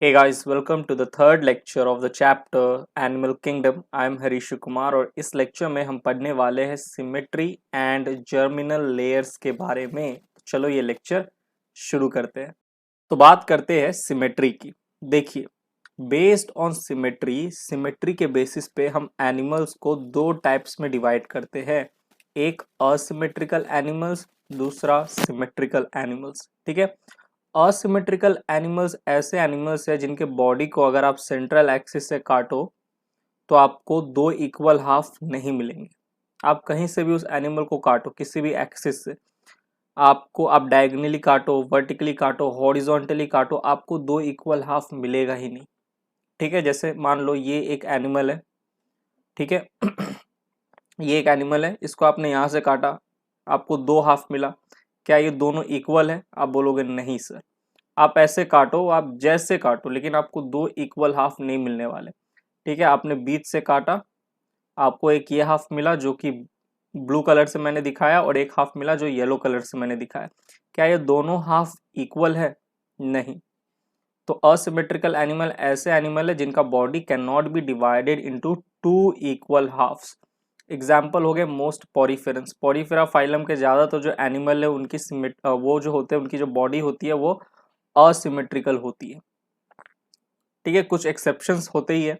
Hey guys, welcome to the third lecture of the chapter Animal Kingdom. I am Harish Kumar और इस lecture में हम पढ़ने वाले हैं सिमेट्री एंड जर्मिनल लेयर्स के बारे में। चलो ये लेक्चर शुरू करते हैं। तो बात करते हैं सिमेट्री की। देखिए, बेस्ड ऑन सिमेट्री, सिमेट्री के बेसिस पे हम एनिमल्स को दो टाइप्स में डिवाइड करते हैं। एक असिमेट्रिकल एनिमल्स, दूसरा सिमेट्रिकल एनिमल्स। ठीक है। असिमेट्रिकल एनिमल्स ऐसे एनिमल्स है जिनके बॉडी को अगर आप सेंट्रल एक्सिस से काटो तो आपको दो इक्वल हाफ नहीं मिलेंगे। आप कहीं से भी उस एनिमल को काटो, किसी भी एक्सिस से, आपको आप डायगोनली काटो, वर्टिकली काटो, हॉरिजॉन्टली काटो, आपको दो इक्वल हाफ मिलेगा ही नहीं। ठीक है। जैसे मान लो ये एक एनिमल है। ठीक है। ये एक एनिमल है, इसको आपने यहाँ से काटा, आपको दो हाफ मिला। क्या ये दोनों इक्वल है? आप बोलोगे नहीं सर। आप ऐसे काटो, आप जैसे काटो, लेकिन आपको दो इक्वल हाफ नहीं मिलने वाले। ठीक है। आपने बीच से काटा, आपको एक ये हाफ मिला जो कि ब्लू कलर से मैंने दिखाया, और एक हाफ मिला जो येलो कलर से मैंने दिखाया। क्या ये दोनों हाफ इक्वल है? नहीं। तो असिमेट्रिकल एनिमल ऐसे एनिमल है जिनका body can not be divided into two equal halves. Example हो गए मोस्ट पॉरीफेरंस। पॉरीफेरा फाइलम के ज्यादातर जो एनिमल है उनकी वो जो होते हैं, उनकी जो बॉडी होती है वो असिमेट्रिकल होती है। ठीक है। कुछ एक्सेप्शंस होते ही है।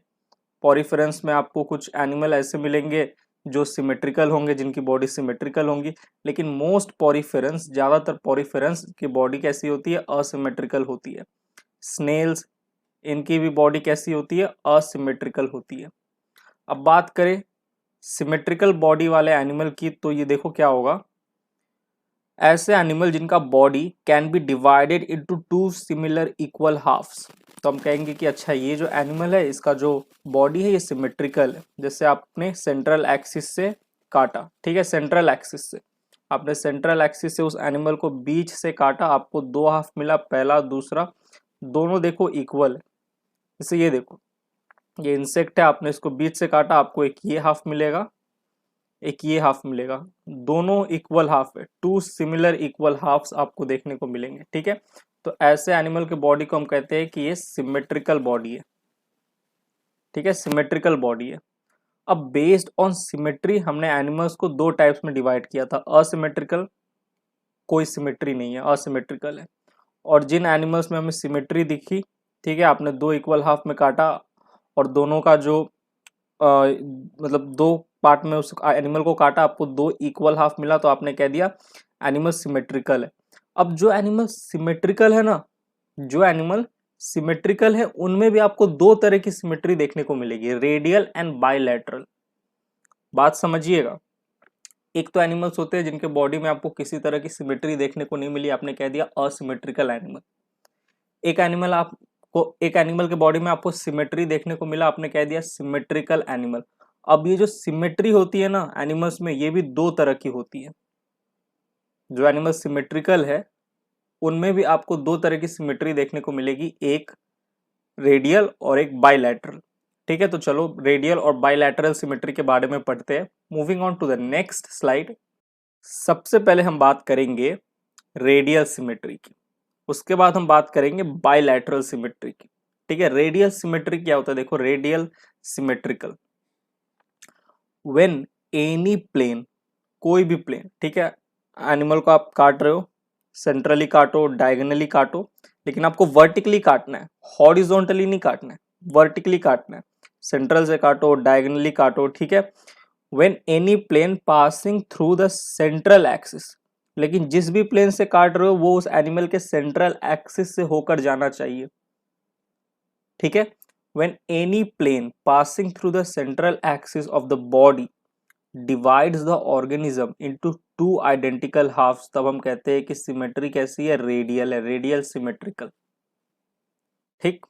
पॉरीफेरेंस में आपको कुछ एनिमल ऐसे मिलेंगे जो सिमेट्रिकल होंगे, जिनकी बॉडी सिमेट्रिकल होंगी, लेकिन मोस्ट पॉरीफेरेंस, ज्यादातर पॉरीफेरेंस की बॉडी कैसी होती है? असिमेट्रिकल होती है। स्नेल्स, इनकी भी बॉडी कैसी होती है? असिमेट्रिकल होती है। अब बात करें सिमेट्रिकल बॉडी वाले एनिमल की, तो ये देखो क्या होगा। ऐसे एनिमल जिनका body can be divided into two similar equal halves, तो हम कहेंगे कि अच्छा ये जो एनिमल है इसका जो बॉडी है ये सिमेट्रिकल है। जैसे आपने सेंट्रल एक्सिस से काटा, ठीक है, सेंट्रल एक्सिस से आपने सेंट्रल एक्सिस से उस एनिमल को बीच से काटा, आपको दो हाफ मिला, पहला दूसरा, दोनों देखो इक्वल है। जैसे ये देखो, ये इंसेक्ट है, आपने इसको बीच से काटा, आपको एक ये हाफ मिलेगा, एक ये हाफ मिलेगा, दोनों इक्वल हाफ है। टू सिमिलर इक्वल हाफ्स आपको देखने को मिलेंगे। ठीक है। तो ऐसे एनिमल के बॉडी को हम कहते हैं कि ये सिमेट्रिकल बॉडी है। ठीक है, सिमेट्रिकल बॉडी है। अब बेस्ड ऑन सिमेट्री हमने एनिमल्स को दो टाइप्स में डिवाइड किया था। असिमेट्रिकल, कोई सिमेट्री नहीं है, असिमेट्रिकल है। और जिन एनिमल्स में हमें सिमेट्री दिखी, ठीक है, आपने दो इक्वल हाफ में काटा और दोनों का जो मतलब दो पार्ट में उस एनिमल को काटा, आपको दो इक्वल हाफ मिला, तो आपने कह दिया एनिमल सिमेट्रिकल है। अब जो एनिमल सिमेट्रिकल है ना, जो एनिमल सिमेट्रिकल है उनमें भी आपको दो तरह की सिमेट्री देखने को मिलेगी, रेडियल एंड बायलैटरल। बात समझिएगा। एक तो एनिमल्स होते हैं जिनके बॉडी में आपको किसी तरह की सिमेट्री देखने को नहीं मिली, आपने कह दिया असिमेट्रिकल एनिमल। एक एनिमल के बॉडी में आपको सिमेट्री देखने को मिला, आपने कह दिया सिमेट्रिकल एनिमल। अब ये जो सिमेट्री होती है ना एनिमल्स में, ये भी दो तरह की होती है। जो एनिमल सिमेट्रिकल है उनमें भी आपको दो तरह की सिमेट्री देखने को मिलेगी, एक रेडियल और एक बायलैटरल। ठीक है। तो चलो रेडियल और बायलैटरल सिमेट्री के बारे में पढ़ते हैं। Moving on to the next slide. सबसे पहले हम बात करेंगे रेडियल सिमेट्री की, उसके बाद हम बात करेंगे बायलैटरल सिमेट्री की। ठीक है। रेडियल सिमेट्री क्या होता है? देखो, radial symmetrical, when any plane, कोई भी प्लेन, ठीक है, एनिमल को आप काट रहे हो, सेंट्रली काटो, डायगोनली काटो, लेकिन आपको वर्टिकली काटना है, हॉरिजॉन्टली नहीं काटना है, वर्टिकली काटना है। सेंट्रल से काटो, डायगोनली काटो, ठीक है। When any plane passing through the central axis, लेकिन जिस भी प्लेन से काट रहे हो वो उस एनिमल के सेंट्रल एक्सिस से होकर जाना चाहिए। ठीक है। When any plane passing through the central axis of the body divides the organism into two identical halves, तब हम कहते हैं कि सिमेट्री कैसी है? रेडियल है, रेडियल सिमेट्रिकल। ठीक।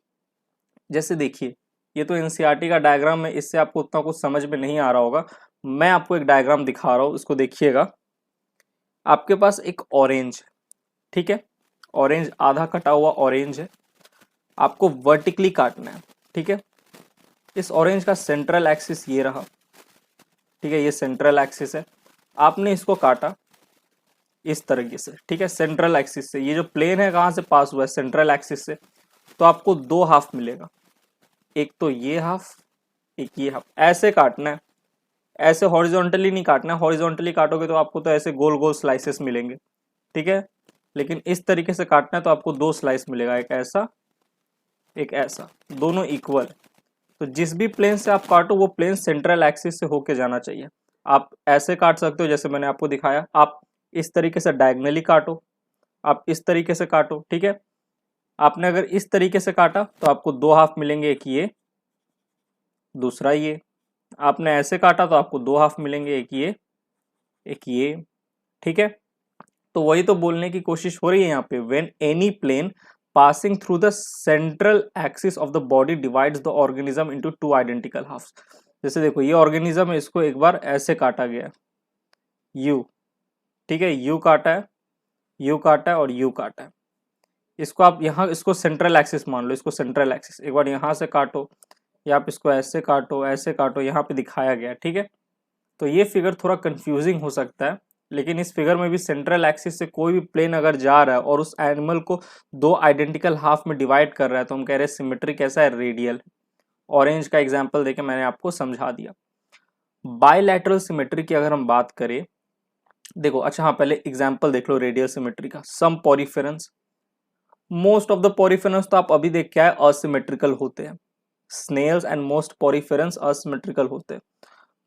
जैसे देखिए, ये तो एनसीईआरटी का डायग्राम है, इससे आपको उतना कुछ समझ में नहीं आ रहा होगा। मैं आपको एक डायग्राम दिखा रहा हूं, इसको देखिएगा। आपके पास एक ऑरेंज, ठीक है, ऑरेंज आधा कटा हुआ ऑरेंज है, आपको वर्टिकली काटना है। ठीक है। इस ऑरेंज का सेंट्रल एक्सिस ये रहा, ठीक है, ये सेंट्रल एक्सिस है। आपने इसको काटा इस तरीके से, ठीक है, सेंट्रल एक्सिस से। ये जो प्लेन है कहाँ से पास हुआ है? सेंट्रल एक्सिस से। तो आपको दो हाफ मिलेगा, एक तो ये हाफ, एक ये हाफ। ऐसे काटना है, ऐसे हॉरिजॉन्टली नहीं काटना है, हॉरिजॉन्टली काटोगे तो आपको तो ऐसे गोल गोल स्लाइसेस मिलेंगे, ठीक है। लेकिन इस तरीके से काटना है तो आपको दो स्लाइस मिलेगा, एक ऐसा एक ऐसा, दोनों इक्वल। तो जिस भी प्लेन से आप काटो वो प्लेन सेंट्रल एक्सिस से होके जाना चाहिए। आप ऐसे काट सकते हो जैसे मैंने आपको दिखाया, आप इस तरीके से डायगनली काटो, आप इस तरीके से काटो, ठीक है। आपने अगर इस तरीके से काटा तो आपको दो हाफ मिलेंगे, एक ये दूसरा ये। आपने ऐसे काटा तो आपको दो हाफ मिलेंगे, एक ये एक ये, ठीक है। तो वही तो बोलने की कोशिश हो रही है यहाँ पे, when any plane passing through the central axis of the body divides the organism into two identical halves. जैसे देखो ये ऑर्गेनिज्म है, इसको एक बार ऐसे काटा गया है, यू, ठीक है, यू काटा है, यू काटा है और यू काटा है। इसको आप यहाँ, इसको सेंट्रल एक्सिस मान लो, इसको सेंट्रल एक्सिस। एक बार यहाँ से काटो या आप इसको ऐसे काटो, यहाँ पे दिखाया गया है, ठीक है। तो ये फिगर थोड़ा कंफ्यूजिंग हो सकता है, लेकिन इस फिगर में भी सेंट्रल एक्सिस से कोई भी प्लेन अगर जा रहा है और उस एनिमल को दो आइडेंटिकल हाफ में डिवाइड कर रहा है तो हम कह रहे हैं सिमेट्री कैसा है, रेडियल। ऑरेंज का एग्जांपल देके मैंने आपको समझा दिया। बायलैटरल सिमेट्री की अगर हम बात करें, देखो अच्छा हाँ, पहले एग्जांपल देख लो रेडियल सिमेट्री का। Some poriferans, most of the poriferans तो आप अभी देख के आए असिमेट्रिकल होते हैं। Snails and most poriferans asymmetrical होते हैं।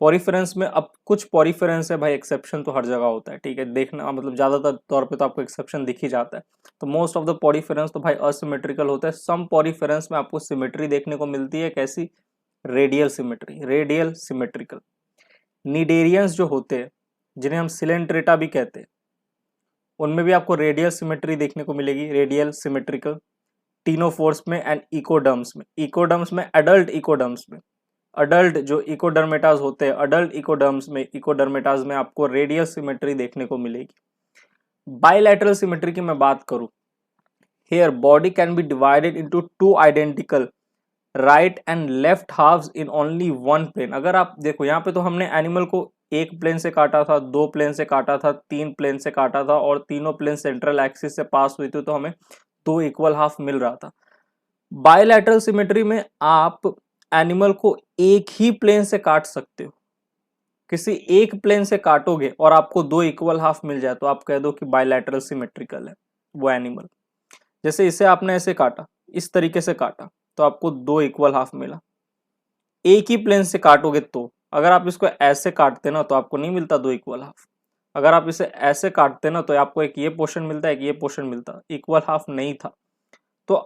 पॉरीफेरेंस में अब कुछ पॉरीफेरेंस है भाई, एक्सेप्शन तो हर जगह होता है, ठीक है, देखना मतलब ज्यादातर तौर पे तो आपको एक्सेप्शन दिख ही जाता है। तो मोस्ट ऑफ द पॉरीफेरेंस तो भाई असिमेट्रिकल होता है। सम पॉरीफेरेंस में आपको सिमेट्री देखने को मिलती है, कैसी, radial symmetry, radial symmetrical. Cnidarians जो होते हैं, जिन्हें हम सिलेंट्रेटा भी कहते हैं, उनमें भी आपको रेडियल सिमेट्री देखने को मिलेगी, रेडियल सिमेट्रिकल। टीनोफोर्स में एंड इकोडर्म्स में, इकोडर्म्स में एडल्ट इकोडर्म्स में, अडल्ट जो इकोडर्मेटाज होते हैं, अडल्ट इकोडर्म्स में, इकोडर्मेटाज में आपको रेडियल सिमेट्री देखने को मिलेगी। बायलैटरल सिमेट्री की मैं बात करूं, here body can be divided into two identical right and left halves in only one plane. अगर आप देखो यहाँ पे तो हमने एनिमल को एक प्लेन से काटा था, दो प्लेन से काटा था, तीन प्लेन से काटा था और तीनों प्लेन सेंट्रल एक्सिस से पास हुई थी, तो हमें दो इक्वल हाफ मिल रहा था। बायलैटरल सिमेट्री में आप एनिमल को एक ही प्लेन से काट सकते हो, किसी एक प्लेन से काटोगे और आपको दो इक्वल हाफ मिल जाए तो आप कह दो कि बायलैटरल सिमेट्रिकल है वो एनिमल। जैसे इसे आपने ऐसे काटा, इस तरीके से काटा तो आपको दो इक्वल हाफ मिला। एक ही प्लेन से काटोगे तो, अगर आप इसको ऐसे काटते ना तो आपको नहीं मिलता दो इक्वल हाफ। अगर आप इसे ऐसे काटते ना तो आपको एक ये पोर्शन मिलता है, एक ये पोर्शन मिलता, इक्वल हाफ नहीं था। तो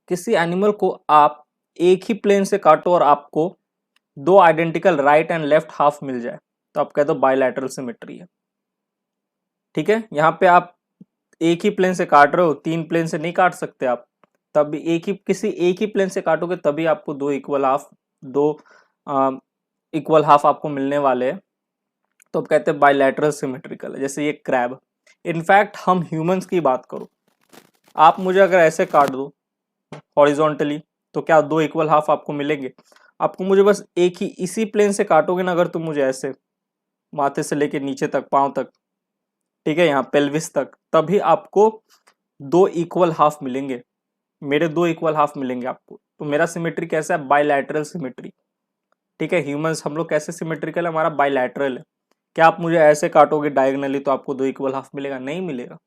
किसी एनिमल को आप एक ही प्लेन से काटो और आपको दो identical right and left half मिल जाए तो आप कह दो बायलैटरल सिमेट्री है, ठीक है। यहाँ पे आप एक ही प्लेन से काट रहे हो, तीन प्लेन से नहीं काट सकते आप, तब किसी एक ही प्लेन से काटोगे तभी आपको दो इक्वल हाफ आपको मिलने वाले हैं। तो अब कहते हैं बायलैटरल सिमेट्रिकल है। जैसे ये क्रैब, इनफैक्ट हम ह्यूमंस की बात करो, आप मुझे अगर ऐसे काट दो हॉरिजॉन्टली तो क्या दो इक्वल हाफ आपको मिलेंगे? आपको मुझे बस एक ही, इसी प्लेन से काटोगे ना अगर तुम मुझे ऐसे माथे से लेके नीचे तक, पांव तक, ठीक है, यहाँ पेल्विस तक, तभी आपको दो इक्वल हाफ मिलेंगे, मेरे दो इक्वल हाफ मिलेंगे आपको। तो मेरा सिमेट्री कैसा है? बायलैटरल सिमेट्री, ठीक है। ह्यूमंस हम लोग कैसे सिमेट्रिकल है? हमारा बायलैटरल है। क्या आप मुझे ऐसे काटोगे डायगोनली तो आपको दो इक्वल हाफ मिलेगा? नहीं मिलेगा।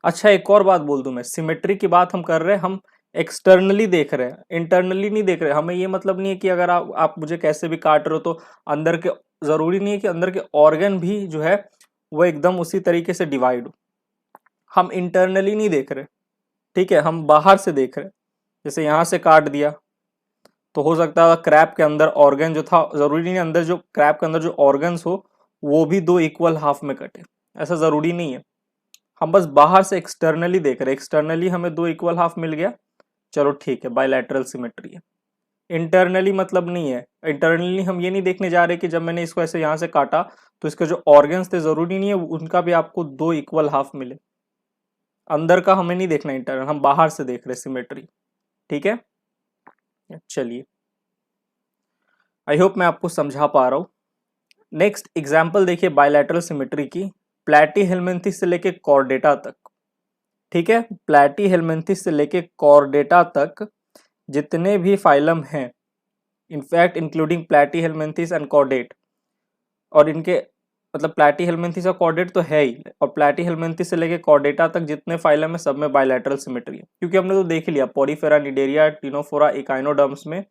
अच्छा एक और बात बोल दूं मैं, सिमेट्री की बात हम कर रहे हैं, हम एक्सटर्नली देख रहे हैं, इंटरनली नहीं देख रहे। हमें ये मतलब नहीं है कि अगर आप मुझे कैसे भी काट रहे हो तो अंदर के, जरूरी नहीं है कि अंदर के ऑर्गन भी जो है वो एकदम उसी तरीके से डिवाइड हो। हम इंटरनली नहीं देख रहे, ठीक है, हम बाहर से देख रहे हैं। जैसे यहाँ से काट दिया तो हो सकता है क्रैब के अंदर ऑर्गन जो था, जरूरी नहीं अंदर जो क्रैब के अंदर जो ऑर्गन्स हो वो भी दो इक्वल हाफ में कटे, ऐसा जरूरी नहीं है। हम बस बाहर से एक्सटर्नली देख रहे हैं, एक्सटर्नली हमें दो इक्वल हाफ मिल गया, चलो ठीक है, बायलैटरल सिमेट्री है। इंटरनली मतलब नहीं है, इंटरनली हम ये नहीं देखने जा रहे कि जब मैंने इसको ऐसे यहाँ से काटा तो इसके जो ऑर्गन्स थे जरूरी नहीं है उनका भी आपको दो इक्वल हाफ मिले। अंदर का हमें नहीं देखना इंटरनल, हम बाहर से देख रहे सिमेट्री, ठीक है। चलिए, आई होप मैं आपको समझा पा रहा हूं। नेक्स्ट एग्जाम्पल देखिए बायलैटरल सिमेट्री की, प्लैटीहेल्मिन्थस से लेके कॉर्डेटा तक, ठीक है, प्लैटीहेल्मिन्थस से लेके कॉर्डेटा तक जितने भी फाइलम हैं, in fact including Platyhelminthes and chordate, और इनके मतलब प्लैटीहेल्मिन्थेस और कॉर्डेट तो है ही, और प्लैटीहेल्मिन्थेस से लेके कॉर्डेटा तक जितने फाइलम है सब में बायलैटरल सिमेट्री है। क्योंकि हमने तो देख ही लिया पोरीफेरा, निडेरिया, टिनोफोरा, इकाइनोडर्म्स में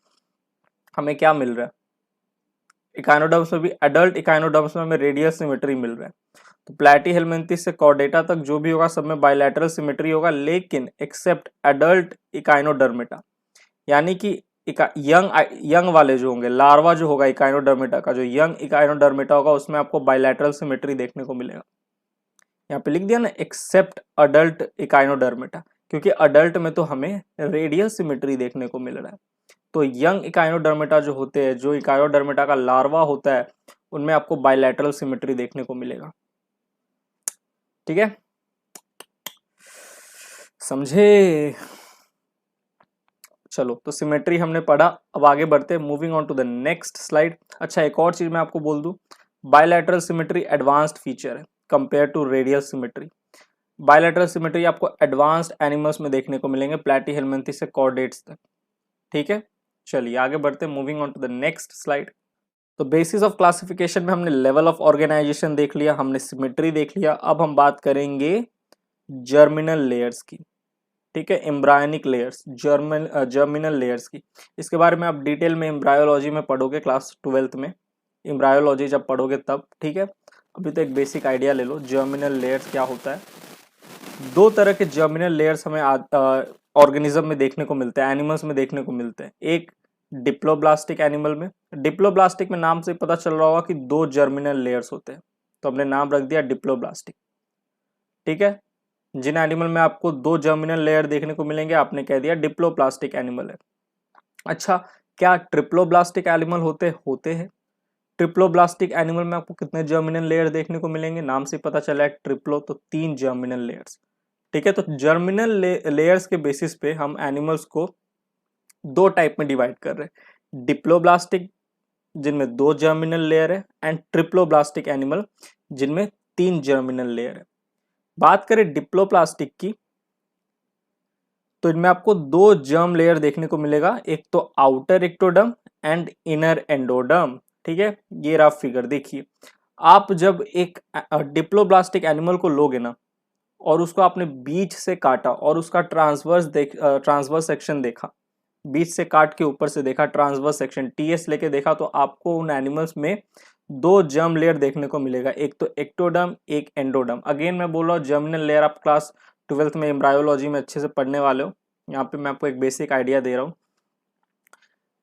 हमें क्या मिल रहा है, इकाइनोडर्म्स में भी, एडल्ट इकाइनोडर्म्स में हमें रेडियल सिमेट्री मिल रहा है। तो प्लैटीहेल्मिन्थेस से कॉर्डेटा तक जो भी होगा सब में बायलैटरल सिमेट्री होगा, लेकिन एक्सेप्ट एडल्ट इकाइनोडर्मेटा, यानी कि यंग वाले जो होंगे, लार्वा जो होगा इकाइनोडर्मेटा का, जो यंग इकाइनोडर्मेटा होगा उसमें आपको बायलैटरल सिमेट्री देखने को मिलेगा। यहाँ पे लिख दिया ना एक्सेप्ट अडल्ट इकाइनोडर्मेटा, क्योंकि अडल्ट में तो हमें रेडियल सिमेट्री देखने को मिल रहा है। तो यंग इकाइनोडर्मेटा जो होते हैं, जो इकाइनोडर्मेटा का लार्वा होता है, उनमें आपको बायलैटरल सिमेट्री देखने को मिलेगा। ठीक है, समझे? चलो, तो सिमेट्री हमने पढ़ा, अब आगे बढ़ते हैं, moving on to the next slide. अच्छा, एक और चीज मैं आपको बोल दूं, बायलैटरल सिमेट्री एडवांस्ड फीचर है compare to radial symmetry. Bilateral symmetry आपको एडवांस्ड एनिमल्स में देखने को मिलेंगे, प्लैटीहेल्मिन्थेस से कॉर्डेट्स तक। ठीक है, चलिए आगे बढ़ते हैं, moving on to the next slide. तो बेसिस ऑफ क्लासिफिकेशन में हमने लेवल ऑफ ऑर्गेनाइजेशन देख लिया, हमने सिमेट्री देख लिया, अब हम बात करेंगे जर्मिनल लेयर्स की। ठीक है, एम्ब्रायनिक लेयर्स, जर्मिनल लेयर्स की। इसके बारे में आप डिटेल में एम्ब्रायोलॉजी में पढ़ोगे, क्लास 12th में एम्ब्रायोलॉजी जब पढ़ोगे तब। ठीक है, अभी तो एक बेसिक आइडिया ले लो जर्मिनल लेयर्स क्या होता है। दो तरह के जर्मिनल लेयर्स हमें ऑर्गेनिज्म में देखने को मिलते हैं, एनिमल्स में देखने को मिलते हैं। एक डिप्लोब्लास्टिक एनिमल में, डिप्लोब्लास्टिक में नाम से पता चल रहा होगा कि दो जर्मिनल लेयर्स होते हैं, तो हमने नाम रख दिया डिप्लोब्लास्टिक। ठीक है, जिन एनिमल में आपको दो जर्मिनल लेयर देखने को मिलेंगे आपने कह दिया डिप्लोप्लास्टिक एनिमल है। अच्छा, क्या ट्रिप्लोब्लास्टिक एनिमल होते हैं? ट्रिप्लोब्लास्टिक एनिमल में आपको कितने जर्मिनल लेयर देखने को मिलेंगे? नाम से पता चला है ट्रिप्लो, तो 3 जर्मिनल लेयर्स। ठीक है, तो जर्मिनल लेयर्स के बेसिस पे हम एनिमल्स को दो टाइप में डिवाइड कर रहे हैं, डिप्लोब्लास्टिक जिनमें 2 जर्मिनल लेयर है, एंड ट्रिप्लोब्लास्टिक एनिमल जिनमें 3 जर्मिनल लेयर है। बात करें डिप्लोप्लास्टिक की, तो इनमें आपको 2 जर्म लेयर देखने को मिलेगा, एक तो outer ectoderm and inner endoderm. ठीक है, ये रहा फिगर देखिए। आप जब एक डिप्लोब्लास्टिक एनिमल को लोगे ना, और उसको आपने बीच से काटा और उसका ट्रांसवर्स सेक्शन देखा, बीच से काट के ऊपर से देखा, ट्रांसवर्स सेक्शन टीएस लेके देखा, तो आपको उन एनिमल्स में 2 जर्म लेयर देखने को मिलेगा, एक तो एक्टोडर्म, एक एंडोडर्म। अगेन मैं बोल रहा हूँ जर्मिनल लेयर आप क्लास 12th में एम्ब्रायोलॉजी में अच्छे से पढ़ने वाले हो, यहाँ पे मैं आपको एक बेसिक आइडिया दे रहा हूँ।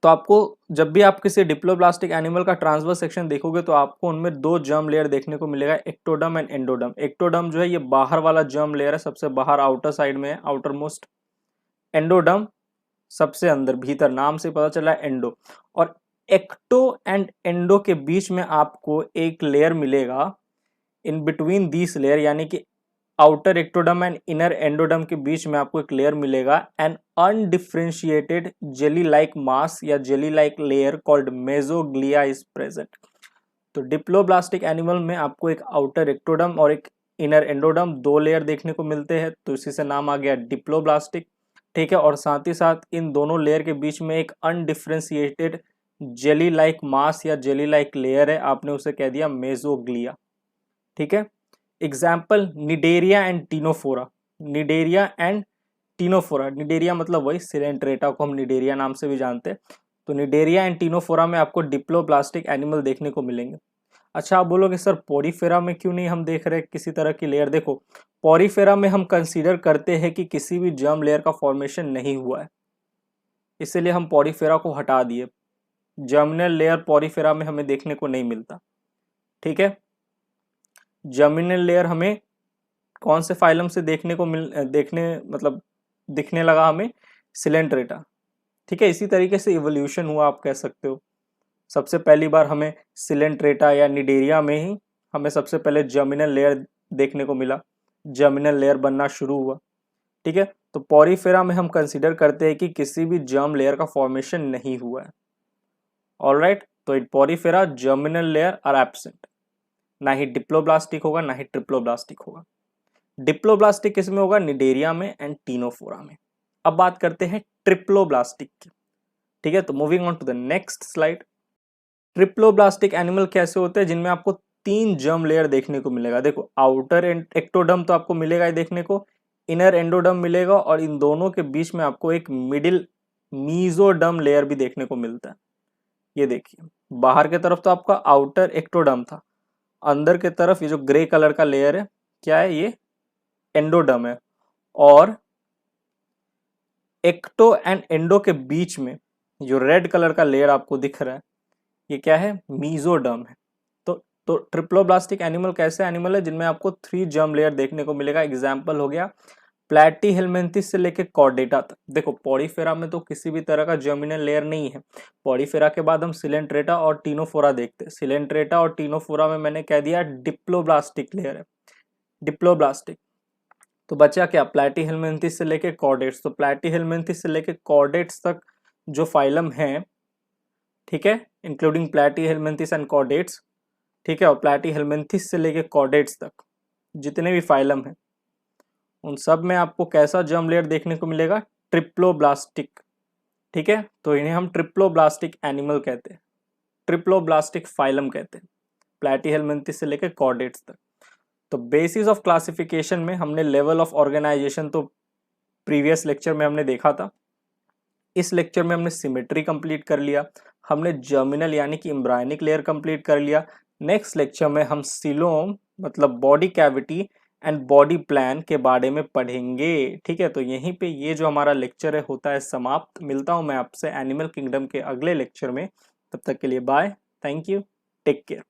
तो आपको जब भी आप किसी डिप्लोब्लास्टिक एनिमल का ट्रांसवर्स सेक्शन देखोगे तो आपको उनमें 2 जर्म लेयर देखने को मिलेगा, एक्टोडर्म एंड एंडोडर्म। एक्टोडर्म जो है ये बाहर वाला जर्म लेयर है, सबसे बाहर आउटर साइड में है, आउटर मोस्ट। एंडोडर्म सबसे अंदर भीतर, नाम से पता चला है एंडो। और एक्टो एंड एंडो के बीच में आपको एक लेयर मिलेगा, इन बिटवीन दिस लेयर, यानी कि outer ectoderm and inner endoderm के बीच में आपको एक लेयर मिलेगा, an undifferentiated jelly like mass या jelly like layer called mesoglea is present. तो डिप्लोब्लास्टिक एनिमल में आपको एक आउटर एक्टोडर्म और एक इनर एंडोडर्म 2 लेयर देखने को मिलते हैं, तो इसी से नाम आ गया डिप्लोब्लास्टिक। ठीक है, और साथ ही साथ इन दोनों लेयर के बीच में एक अनडिफरेंशिएटेड जेली लाइक मास या जेली लाइक लेयर है, आपने उसे कह दिया मेसोग्लिया। ठीक है, example Cnidaria and Ctenophora. Cnidaria and Ctenophora, Cnidaria मतलब वही सिलेंट्रेटा को हम निडेरिया नाम से भी जानते हैं, तो निडेरिया एंड टीनोफोरा में आपको डिप्लोब्लास्टिक एनिमल देखने को मिलेंगे। अच्छा, आप बोलोगे सर पोरीफेरा में क्यों नहीं हम देख रहे किसी तरह की लेयर? देखो, पोरीफेरा में हम कंसीडर करते हैं कि किसी भी जर्म लेयर का फॉर्मेशन नहीं हुआ है, इसलिए हम पोरीफेरा को हटा दिए। जर्मिनल लेयर पोरीफेरा में हमें देखने को नहीं मिलता। ठीक है, जर्मिनल लेयर हमें कौन से फाइलम से दिखने लगा हमें? सिलेंट्रेटा। ठीक है, इसी तरीके से इवोल्यूशन हुआ आप कह सकते हो। सबसे पहली बार हमें सिलेंट्रेटा या निडेरिया में ही हमें सबसे पहले जर्मिनल लेयर देखने को मिला, जर्मिनल लेयर बनना शुरू हुआ। ठीक है, तो पोरीफेरा में हम कंसीडर करते हैं कि किसी भी जर्म लेयर का फॉर्मेशन नहीं हुआ है। ऑलराइट, तो in Porifera germinal layer are absent, ना ही डिप्लोब्लास्टिक होगा ना ही ट्रिप्लोब्लास्टिक होगा। डिप्लोब्लास्टिक किस में होगा? निडेरिया में एंड टीनोफोरा में। अब बात करते हैं ट्रिप्लोब्लास्टिक की। ठीक है, तो moving on to the next slide. Triploblastic animal कैसे होते हैं जिनमें आपको 3 जर्म लेयर देखने को मिलेगा। देखो, आउटर एक्टोडर्म तो आपको मिलेगा ही देखने को, इनर एंडोडर्म मिलेगा, और इन दोनों के बीच में आपको एक मिडिल मीजोडर्म लेयर भी देखने को मिलता है। ये देखिए, बाहर के तरफ तो आपका आउटर एक्टोडर्म था, अंदर के तरफ ये जो ग्रे कलर का लेयर है, क्या है ये? एंडोडर्म है। और एक्टो एंड एंडो के बीच में जो रेड कलर का लेयर आपको दिख रहा है, ये क्या है? मीजोडर्म है। तो ट्रिप्लोब्लास्टिक एनिमल कैसे एनिमल है जिनमें आपको 3 जर्म लेयर देखने को मिलेगा। एग्जाम्पल हो गया प्लैटीहेलमिन्थस से लेके कॉर्डेटा तक। देखो, पॉडीफेरा में तो किसी भी तरह का जर्मिनल लेयर नहीं है। पॉडीफेरा के बाद हम सिलेंट्रेटा और टीनोफोरा देखते हैं। सिलेंट्रेटा और टीनोफोरा में मैंने कह दिया डिप्लोब्लास्टिक लेयर है, डिप्लोब्लास्टिक। तो बचा क्या? प्लैटीहेलमिन्थस से लेके कॉर्डेट्स। तो प्लैटीहेलमिन्थस से लेके कॉर्डेट्स तक जो फाइलम है, ठीक है, इंक्लूडिंग प्लैटीहेलमिन्थस एंड कॉर्डेट्स, ठीक है, और प्लैटीहेलमिन्थस से लेके कॉर्डेट्स तक जितने भी फाइलम हैं, उन सब में आपको कैसा जर्म लेयर देखने को मिलेगा? ट्रिप्लोब्लास्टिक। ठीक है, तो इन्हें हम ट्रिप्लोब्लास्टिक एनिमल कहते हैं, ट्रिप्लोब्लास्टिक फाइलम कहते हैं, प्लैटीहेलमिन्थस से लेके कॉर्डेट्स तक। तो बेसिस ऑफ क्लासिफिकेशन में हमने लेवल ऑफ ऑर्गेनाइजेशन तो प्रीवियस लेक्चर में हमने देखा था। इस लेक्चर में हमने सिमेट्री कंप्लीट कर लिया, हमने जर्मिनल यानी कि एम्ब्रायनिक लेयर कंप्लीट कर लिया। नेक्स्ट लेक्चर में हम सीलोम मतलब body cavity and body plan के बारे में पढ़ेंगे। ठीक है, तो यहीं पे ये जो हमारा लेक्चर है होता है समाप्त। मिलता हूं मैं आपसे एनिमल किंगडम के अगले लेक्चर में। तब तक के लिए bye, thank you, take care.